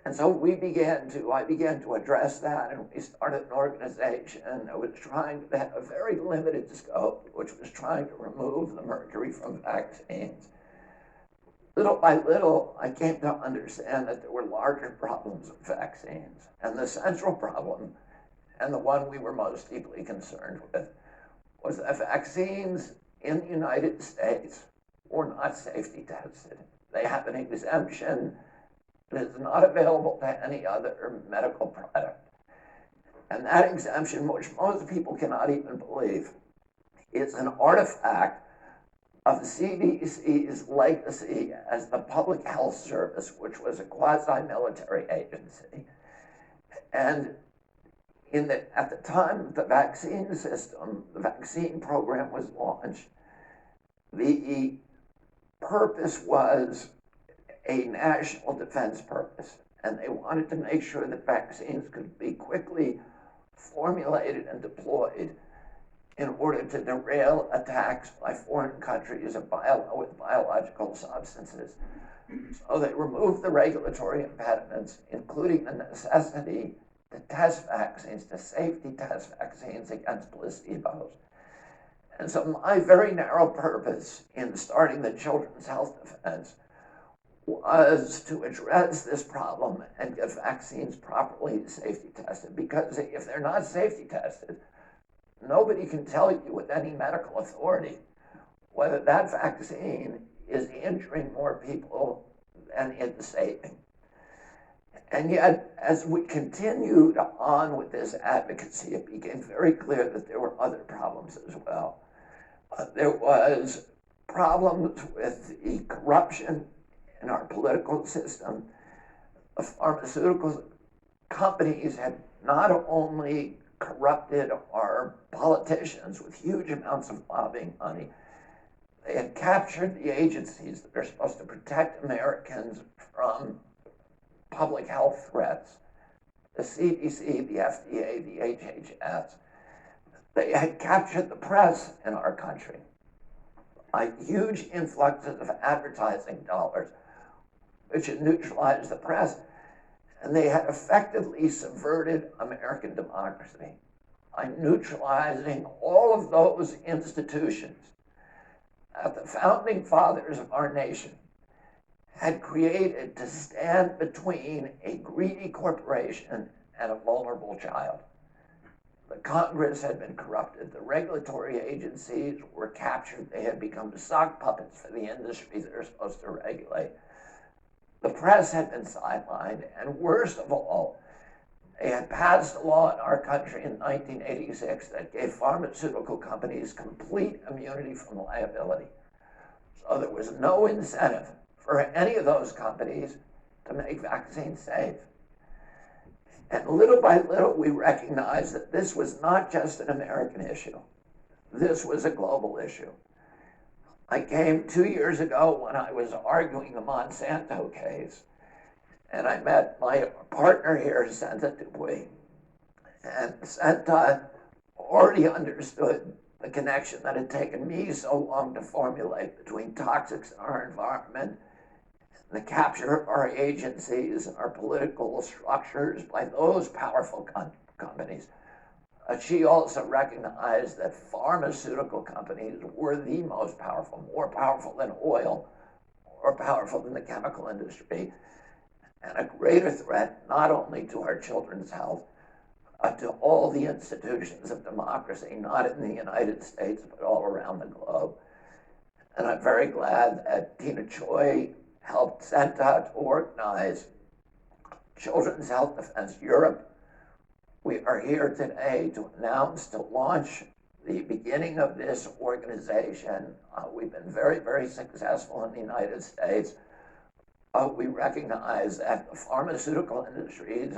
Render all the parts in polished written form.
And so I began to address that, and we started an organization that was trying to have a very limited scope, which was trying to remove the mercury from vaccines. Little by little, I came to understand that there were larger problems with vaccines. And the central problem, and the one we were most deeply concerned with, was that vaccines in the United States were not safety tested. They have an exemption that is not available to any other medical product. And that exemption, which most people cannot even believe, is an artifact of the CDC's legacy as the Public Health Service, which was a quasi-military agency. And at the time the vaccine program was launched, the purpose was a national defense purpose. And they wanted to make sure that vaccines could be quickly formulated and deployed in order to derail attacks by foreign countries with biological substances. So they removed the regulatory impediments, including the necessity to test vaccines, to safety test vaccines against placebos. And so my very narrow purpose in starting the Children's Health Defense was to address this problem and get vaccines properly safety tested, because if they're not safety tested, nobody can tell you with any medical authority whether that vaccine is injuring more people than it's saving. And yet, as we continued on with this advocacy, it became very clear that there were other problems as well. There was problems with the corruption in our political system. The pharmaceutical companies had not only corrupted our politicians with huge amounts of lobbying money, they had captured the agencies that are supposed to protect Americans from public health threats, the CDC, the FDA, the HHS. They had captured the press in our country by huge influxes of advertising dollars, which had neutralized the press. And they had effectively subverted American democracy by neutralizing all of those institutions that the founding fathers of our nation had created to stand between a greedy corporation and a vulnerable child. The Congress had been corrupted. The regulatory agencies were captured. They had become sock puppets for the industry that are supposed to regulate. The press had been sidelined, and worst of all, they had passed a law in our country in 1986 that gave pharmaceutical companies complete immunity from liability. So there was no incentive for any of those companies to make vaccines safe. And little by little, we recognized that this was not just an American issue. This was a global issue. I came 2 years ago when I was arguing the Monsanto case, and I met my partner here, Senta Dupuy. And Senta already understood the connection that had taken me so long to formulate between toxics in our environment, the capture of our agencies and our political structures by those powerful companies. She also recognized that pharmaceutical companies were the most powerful, more powerful than oil, more powerful than the chemical industry, and a greater threat not only to our children's health, but to all the institutions of democracy, not in the United States, but all around the globe. And I'm very glad that Tina Choi helped Senta to organize Children's Health Defense Europe. We are here today to announce, to launch the beginning of this organization. We've been very, very successful in the United States. We recognize that the pharmaceutical industry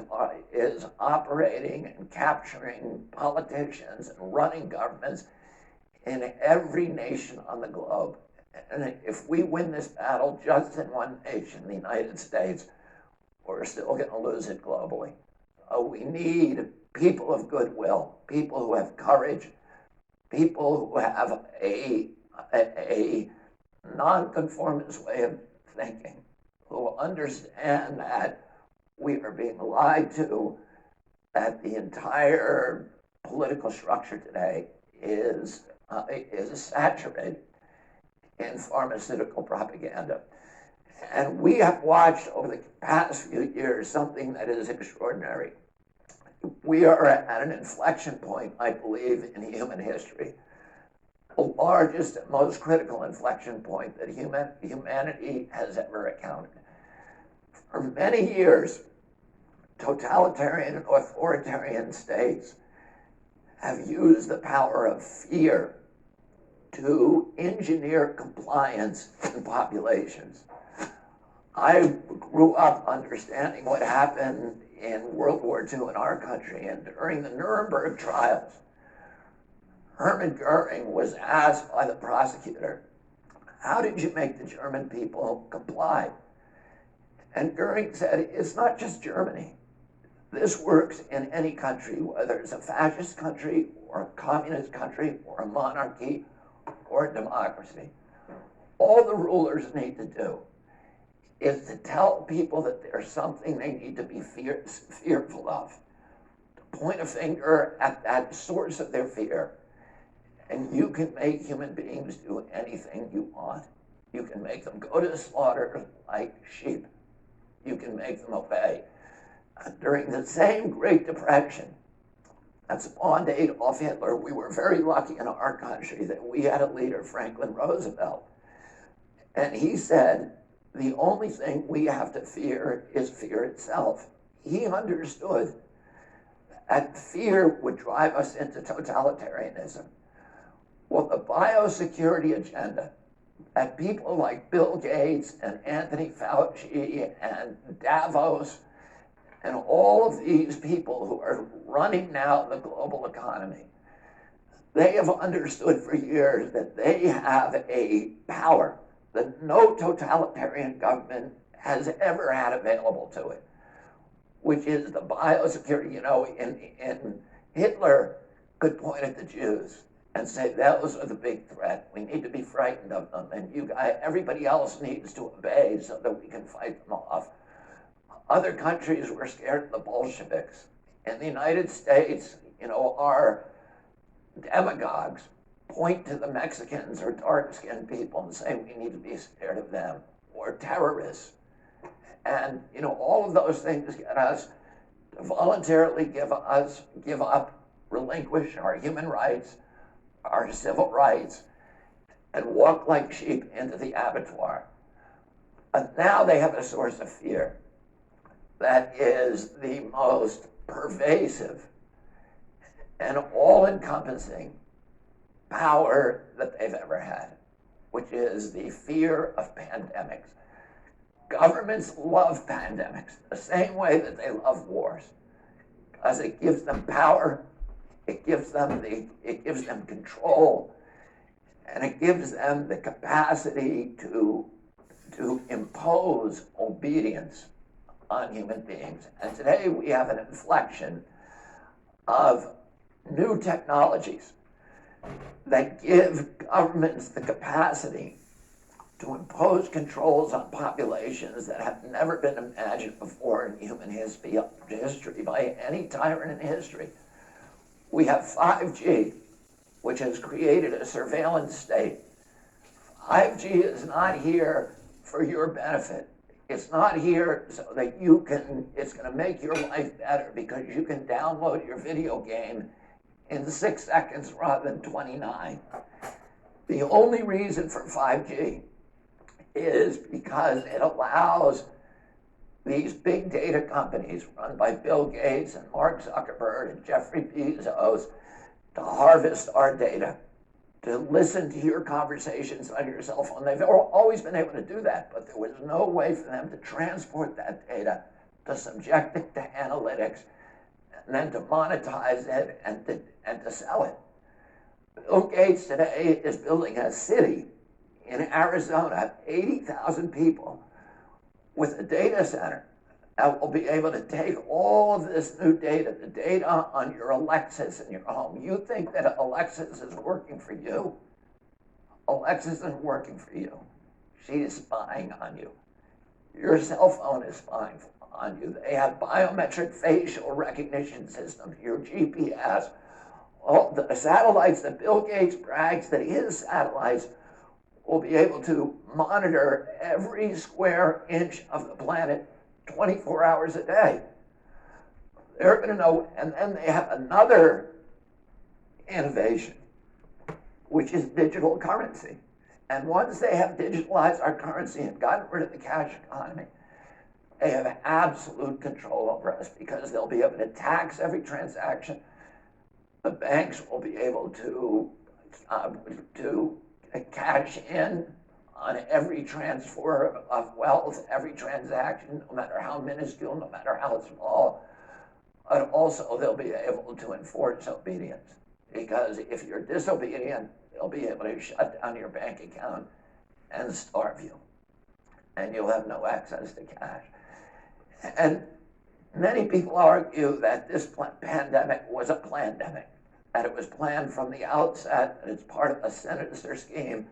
is operating and capturing politicians and running governments in every nation on the globe. And if we win this battle just in one nation, the United States, we're still going to lose it globally. We need people of goodwill, people who have courage, people who have a nonconformist way of thinking, who understand that we are being lied to, that the entire political structure today is saturated in pharmaceutical propaganda. And we have watched over the past few years something that is extraordinary. We are at an inflection point, I believe, in human history. The largest and most critical inflection point that humanity has ever encountered. For many years, totalitarian and authoritarian states have used the power of fear to engineer compliance in populations. I grew up understanding what happened in World War II in our country, and during the Nuremberg trials, Hermann Goering was asked by the prosecutor, how did you make the German people comply? And Goering said, it's not just Germany. This works in any country, whether it's a fascist country or a communist country or a monarchy or a democracy. All the rulers need to do is to tell people that there's something they need to be fearful of, to point a finger at that source of their fear. And you can make human beings do anything you want. You can make them go to the slaughter like sheep. You can make them obey. During the same Great Depression that spawned Adolf Hitler, we were very lucky in our country that we had a leader, Franklin Roosevelt. And he said, the only thing we have to fear is fear itself. He understood that fear would drive us into totalitarianism. Well, the biosecurity agenda that people like Bill Gates and Anthony Fauci and Davos and all of these people who are running now the global economy, they have understood for years that they have a power that no totalitarian government has ever had available to it, which is the biosecurity. You know, in Hitler could point at the Jews and say, those are the big threat. We need to be frightened of them, and everybody else needs to obey so that we can fight them off. Other countries were scared of the Bolsheviks. In the United States, you know, our demagogues point to the Mexicans or dark-skinned people and say we need to be scared of them, or terrorists. And, you know, all of those things get us to voluntarily give up, relinquish our human rights, our civil rights, and walk like sheep into the abattoir. But now they have a source of fear that is the most pervasive and all-encompassing power that they've ever had, which is the fear of pandemics. Governments love pandemics the same way that they love wars, because it gives them power, it gives them control, and it gives them the capacity to impose obedience on human beings. And today we have an inflection of new technologies that give governments the capacity to impose controls on populations that have never been imagined before in human history by any tyrant in history. We have 5G, which has created a surveillance state. 5G is not here for your benefit. It's not here so that it's going to make your life better because you can download your video game in 6 seconds rather than 29. The only reason for 5G is because it allows these big data companies run by Bill Gates and Mark Zuckerberg and Jeffrey Bezos to harvest our data, to listen to your conversations on your cell phone. They've always been able to do that, but there was no way for them to transport that data, to subject it to analytics, and then to monetize it and to sell it. Bill Gates today is building a city in Arizona, 80,000 people, with a data center that will be able to take all of this new data, the data on your Alexis in your home. You think that Alexis is working for you? Alexis isn't working for you. She is spying on you. Your cell phone is spying on you. They have biometric facial recognition systems, your GPS. All the satellites that Bill Gates brags that his satellites will be able to monitor every square inch of the planet 24 hours a day. They're going to know, and then they have another innovation, which is digital currency. And once they have digitalized our currency and gotten rid of the cash economy, they have absolute control over us because they'll be able to tax every transaction. The banks will be able to cash in on every transfer of wealth, every transaction, no matter how minuscule, no matter how small. But also they'll be able to enforce obedience, because if you're disobedient, they'll be able to shut down your bank account and starve you, and you'll have no access to cash. And many people argue that this pandemic was a plandemic, that it was planned from the outset, that it's part of a sinister scheme.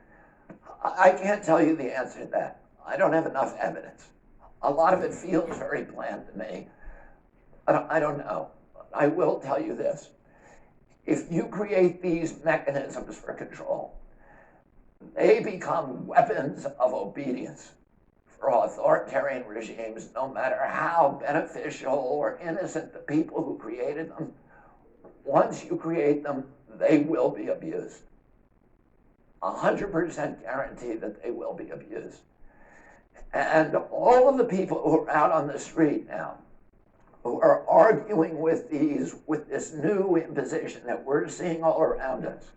I can't tell you the answer to that. I don't have enough evidence. A lot of it feels very planned to me. I don't know. I will tell you this. If you create these mechanisms for control, they become weapons of obedience for authoritarian regimes, no matter how beneficial or innocent the people who created them. Once you create them, they will be abused. 100% guarantee that they will be abused. And all of the people who are out on the street now, who are arguing with this new imposition that we're seeing all around us,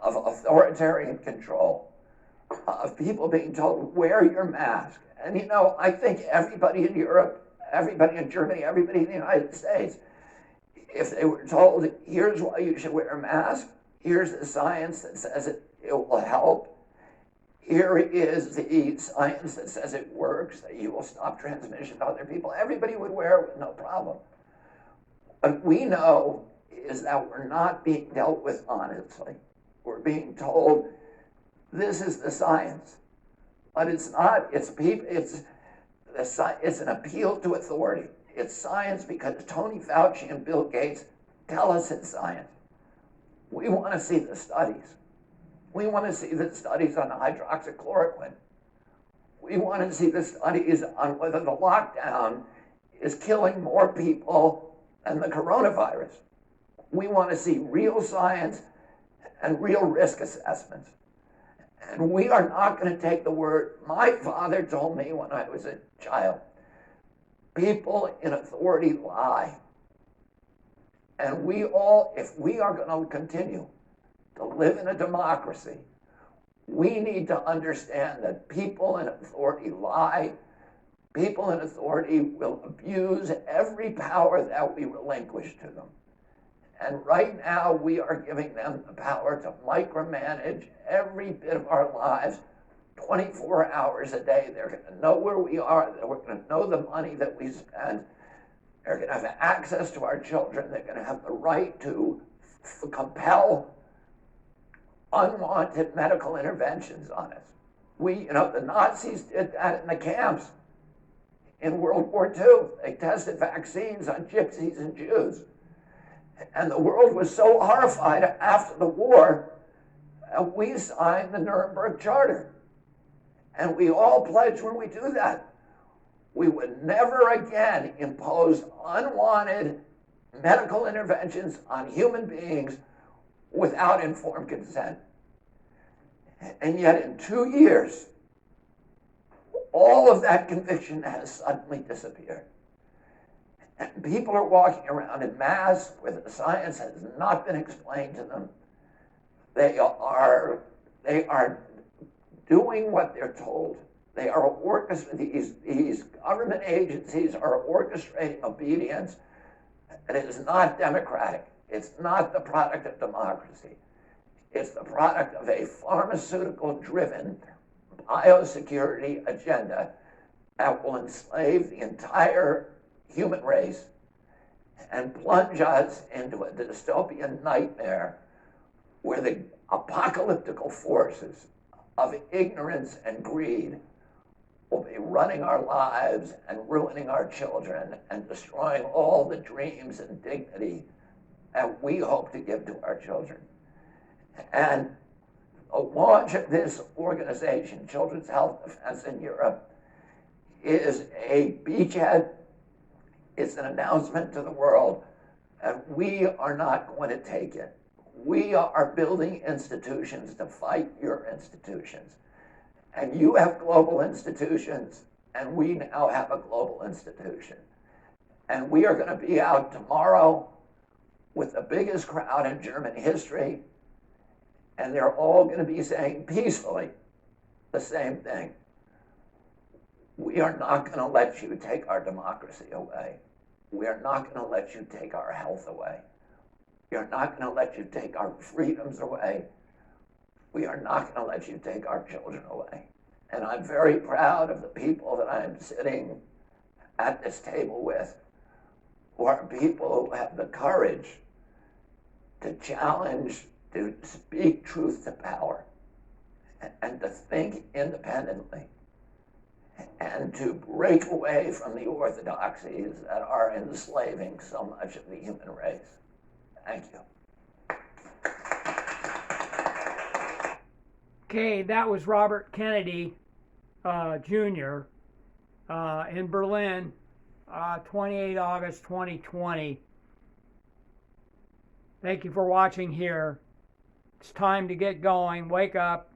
of authoritarian control, of people being told, wear your mask. And you know, I think everybody in Europe, everybody in Germany, everybody in the United States, if they were told, here's why you should wear a mask, here's the science that says it will help, here is the science that says it works, that you will stop transmission to other people, everybody would wear it with no problem. What we know is that we're not being dealt with honestly. We're being told, this is the science. But it's not, it's an appeal to authority. It's science because Tony Fauci and Bill Gates tell us it's science. We want to see the studies. We want to see the studies on hydroxychloroquine. We want to see the studies on whether the lockdown is killing more people than the coronavirus. We want to see real science and real risk assessments. And we are not going to take the word. My father told me when I was a child, people in authority lie. And we all, if we are going to continue to live in a democracy, we need to understand that people in authority lie. People in authority will abuse every power that we relinquish to them. And right now, we are giving them the power to micromanage every bit of our lives 24 hours a day. They're going to know where we are. They're going to know the money that we spend. They're going to have access to our children. They're going to have the right to compel unwanted medical interventions on us. The Nazis did that in the camps in World War II. They tested vaccines on gypsies and Jews. And the world was so horrified after the war, we signed the Nuremberg Charter. And we all pledged when we do that, we would never again impose unwanted medical interventions on human beings without informed consent. And yet in 2 years, all of that conviction has suddenly disappeared. And people are walking around in masks where the science has not been explained to them. They are doing what they're told. They are orchestrating, these government agencies are orchestrating obedience. And it is not democratic. It's not the product of democracy. It's the product of a pharmaceutical-driven biosecurity agenda that will enslave the entire human race and plunge us into a dystopian nightmare where the apocalyptical forces of ignorance and greed will be running our lives and ruining our children and destroying all the dreams and dignity that we hope to give to our children. And the launch of this organization, Children's Health Defense in Europe, is a beachhead. It's an announcement to the world that we are not going to take it. We are building institutions to fight your institutions. And you have global institutions, and we now have a global institution. And we are going to be out tomorrow with the biggest crowd in German history, and they're all going to be saying peacefully the same thing. We are not going to let you take our democracy away. We are not going to let you take our health away. We are not going to let you take our freedoms away. We are not going to let you take our children away. And I'm very proud of the people that I'm sitting at this table with, who are people who have the courage to challenge, to speak truth to power, and to think independently, and to break away from the orthodoxies that are enslaving so much of the human race. Thank you. Okay, that was Robert Kennedy Jr. In Berlin, 28 August 2020. Thank you for watching here. It's time to get going. Wake up.